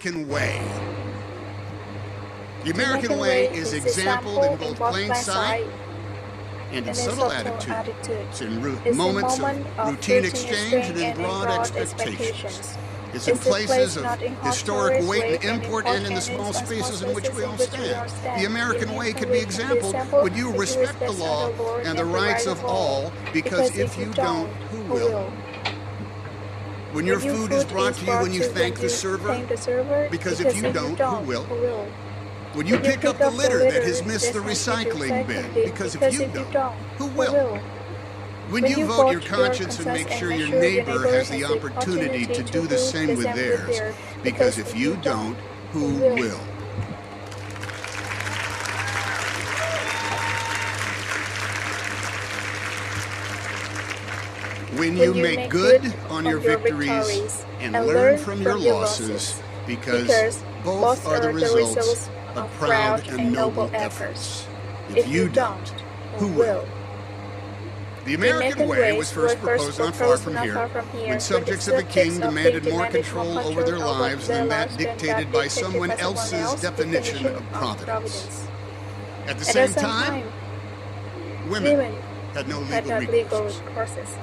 American way. The American way is exampled in both plain sight and in subtle attitudes, in moments of routine exchange and in broad expectations. It's in places of historic weight and import and in the small spaces in which we all stand. The American way can be exampled when you respect the law and the rights of all, because if you don't, who will? When your food is brought to you when you thank the server, because if you don't, who will? When you pick up the litter that has missed the recycling bin, because if you don't, who will? When you vote your conscience and make sure your neighbor has the opportunity to do the same with theirs, because if you don't, who will? When you make good on your victories and learn from your losses, because both are the results of proud and noble efforts. If you don't, who will? The American way was first proposed not far from here, when subjects of a king demanded more control over their lives than that dictated by someone else's definition of providence. At the same time, women had no legal recourse.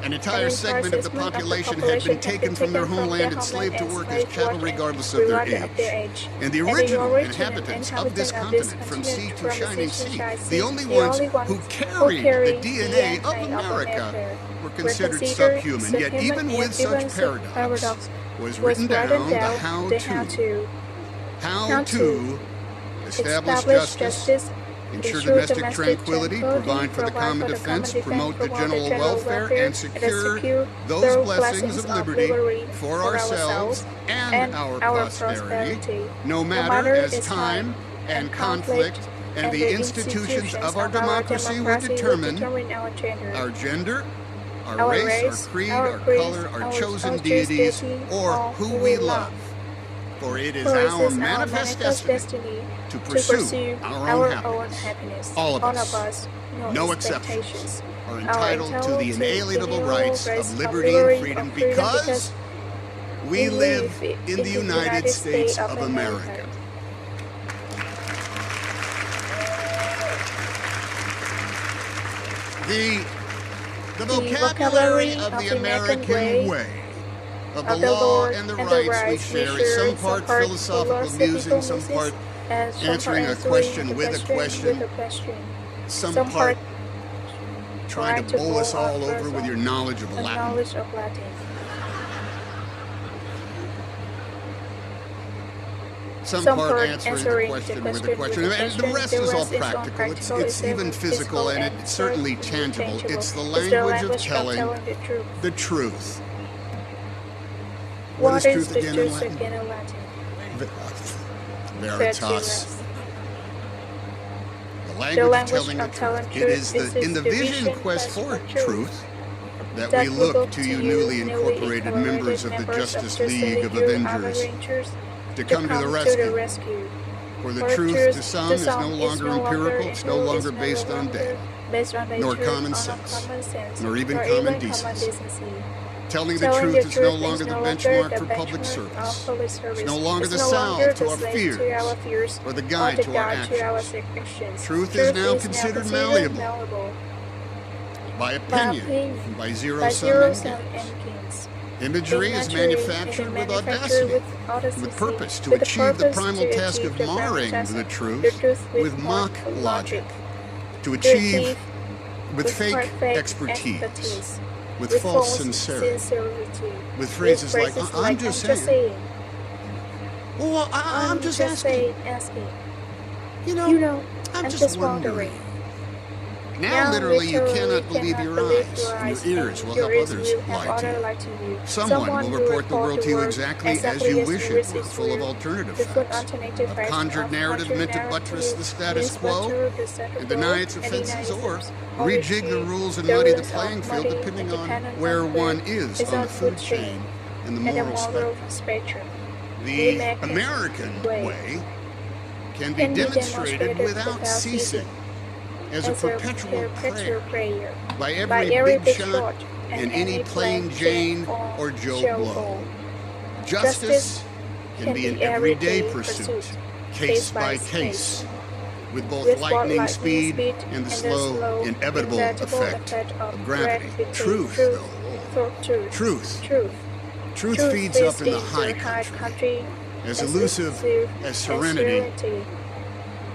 An entire segment of the population had been taken from their homeland and enslaved to work as chattel regardless of their age. And the original inhabitants of this continent, from sea to shining sea, the only ones who carried the DNA of America, were considered subhuman. Yet even with such paradox, was written down the how to establish justice, ensure domestic tranquility, provide for the common defense, promote the general welfare, and secure those blessings of liberty for ourselves and our posterity, no matter as time and conflict and the institutions of our democracy would determine our gender, our race, our creed, our color, our chosen deities, or who we love. For it is our manifest destiny to pursue our own happiness. All of us, no exceptions, are entitled to the inalienable rights of liberty and freedom because we live in the United States of America. The vocabulary of the American way, of the law and the rights we share, is some part philosophical musing, some part answering a question with a question, some part trying to bowl us all over with your knowledge of Latin. Some part answering the question with a question, and the rest is all practical. It's even physical, and it's certainly tangible. It's the language of telling the truth. What is truth again in Latin? Veritas. The language of telling the truth. It is in the vision quest for truth that we look to you newly incorporated members of the Justice League of Avengers to come to the rescue. For the truth to some is no longer empirical, it's no longer based on data, nor common sense, nor even common decency. Telling the truth is no longer the benchmark for public service. It's no longer the salve to our fears or the guide to our actions. Truth is now considered malleable by opinion and by zero-sum endgames. Imagery is manufactured with audacity, with purpose to achieve the primal task of marring the truth with mock logic, to achieve with fake expertise, with false sincerity, with phrases like, I'm just saying. Well, I'm just asking. You know, I'm just wondering. Now, literally, you cannot believe your eyes, and your ears will help others lie to you. Someone will report the world to you exactly as you wish it were, full of alternative facts, a conjured narrative meant to buttress the status quo and deny its offenses, or rejig the rules and muddy the playing field depending on where one is on the food chain and the moral spectrum. The American way can be demonstrated without ceasing as a perpetual prayer by every big shot and any plain Jane or Joe blow. Justice, can be an everyday pursuit, case by case, with both lightning speed and the slow, inevitable effect of gravity. Truth, though. Truth feeds up in the high country, as elusive as serenity,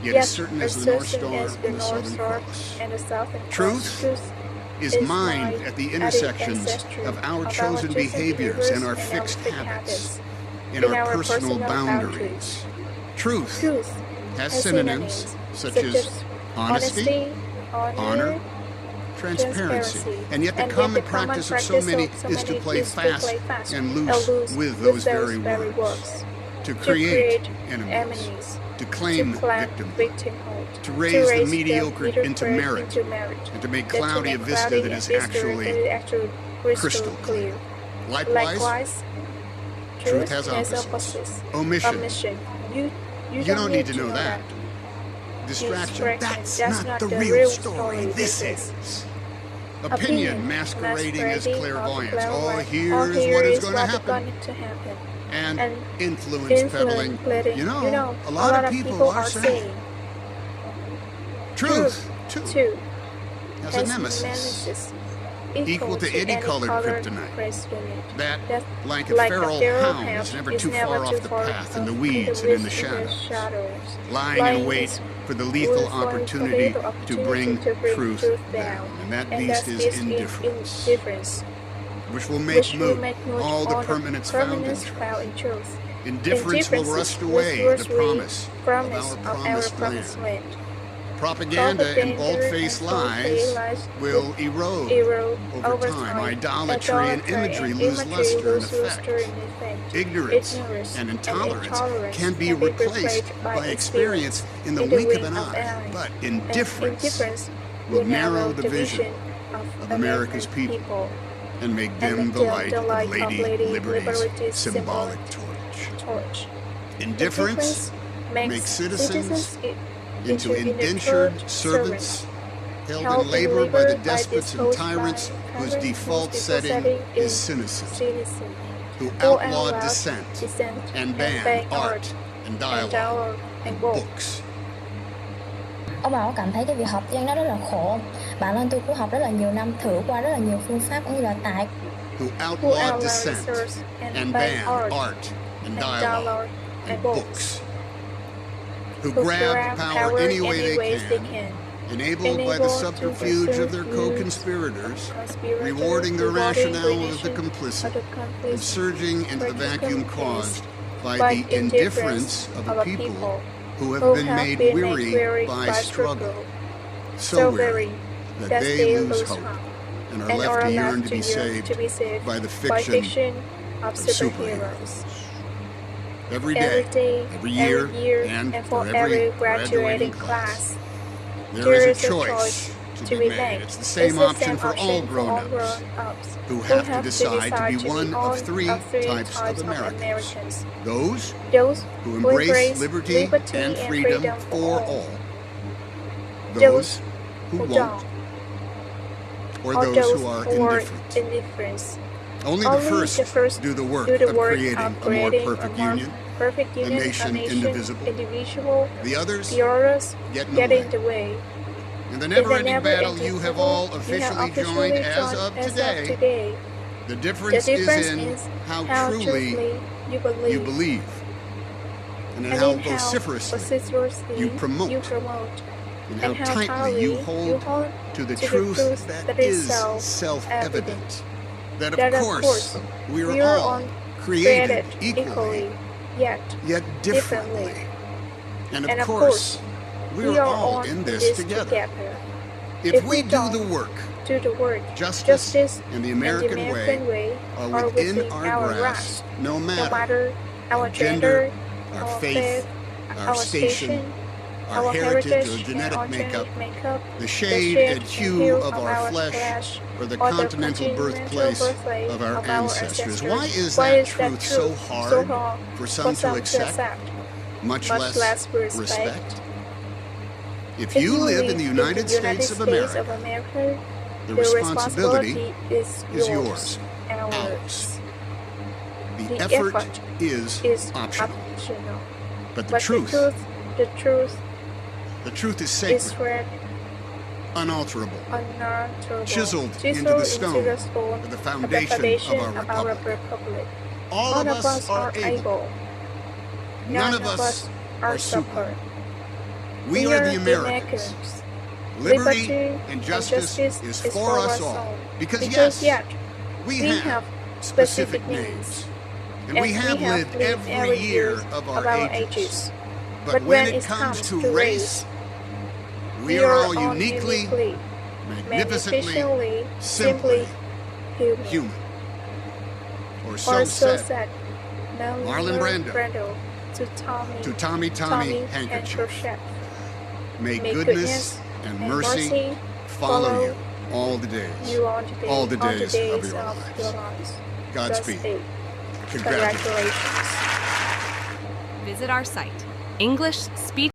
yet as certain as the North Star and the Southern Cross. Truth is mined at the intersection of our chosen behaviors and our fixed habits, in our personal boundaries. Truth has synonyms such as honesty, honor, transparency, and yet the common practice of so many is to play fast and loose with those very words, to create enemies, to claim victimhood, to raise the mediocre into merit, and to make cloudy a vista that is actually crystal clear. Likewise, truth has opposites. Omission. You don't need to know that. Distraction. That's not the real story. This is. Opinion masquerading as clairvoyance. Oh, here's what is going to happen. And influence peddling. You know, a lot of people are saying truth, too, has a nemesis equal to any colored kryptonite. That, like a feral hound, is never too far off the path, in the weeds and in the shadows, lying in wait for the lethal opportunity to bring truth down. And that beast is indifference, which will make moot all the permanence found in truth. Indifference will rust away the promise of our promised land. Propaganda and bold-faced lies will erode over time. Idolatry and imagery lose luster and effect. Ignorance and intolerance can be replaced by experience in the wink of an eye, but indifference will narrow the vision of America's people and make dim the light of Lady Liberty's symbolic torch. Indifference makes citizens into indentured servants, held in labor by the despots and tyrants whose default setting is cynicism, who outlawed dissent and banned art and dialogue and books. Ông bảo cảm thấy cái việc học tiếng đó rất là khổ. Bản thân tôi cũng học rất là nhiều năm, thử qua rất là nhiều phương pháp cũng như là tại. Who outlawed dissent and banned art and dialogue and books. Who grab power any way they can, enabled by the subterfuge of their co-conspirators, rewarding the rationale of the complicit, and surging into the vacuum caused by the indifference of a people who have been made weary by struggle, so weary that they lose hope and are left to yearn to be saved by the fiction of superheroes. Every day, every year, and for every graduating class, there is a choice to be made. It's the same option for all grown-ups who have to decide to be one of three types of Americans. Those who embrace liberty and freedom for all. Those who won't. Or those who are indifferent. Only the first do the work of creating a more perfect union, a nation indivisible. The others get in the way. In the never-ending battle you have all officially joined as of today, the difference is in how truly you believe, and in how vociferously you promote, and how tightly you hold to the truth that is self-evident. That of course we are all created equally, yet differently. And of course we are all in this together. If we do the work, justice and the American way are within our grasp, no matter our gender, our faith, our station, our heritage or genetic makeup, the shade and hue of our flesh, or the continental birthplace of our ancestors. Why is that truth so hard for some to accept, much less respect? If you live in the United States of America, the responsibility is yours, ours. The The effort is optional. But the truth is sacred, unalterable, chiseled into the stone of the foundation of our republic. All of us are able. None of us are super. We are the Americans. Liberty and justice is for us all. Because yes, we have specific needs. And we have lived every year of our ages. But when it comes to race, we are all uniquely, magnificently, simply human. Or so said Marlon Brando to Tommy Handkerchief. May goodness and mercy follow you all the days of your lives. Godspeed. Congratulations. Visit our site, English Speech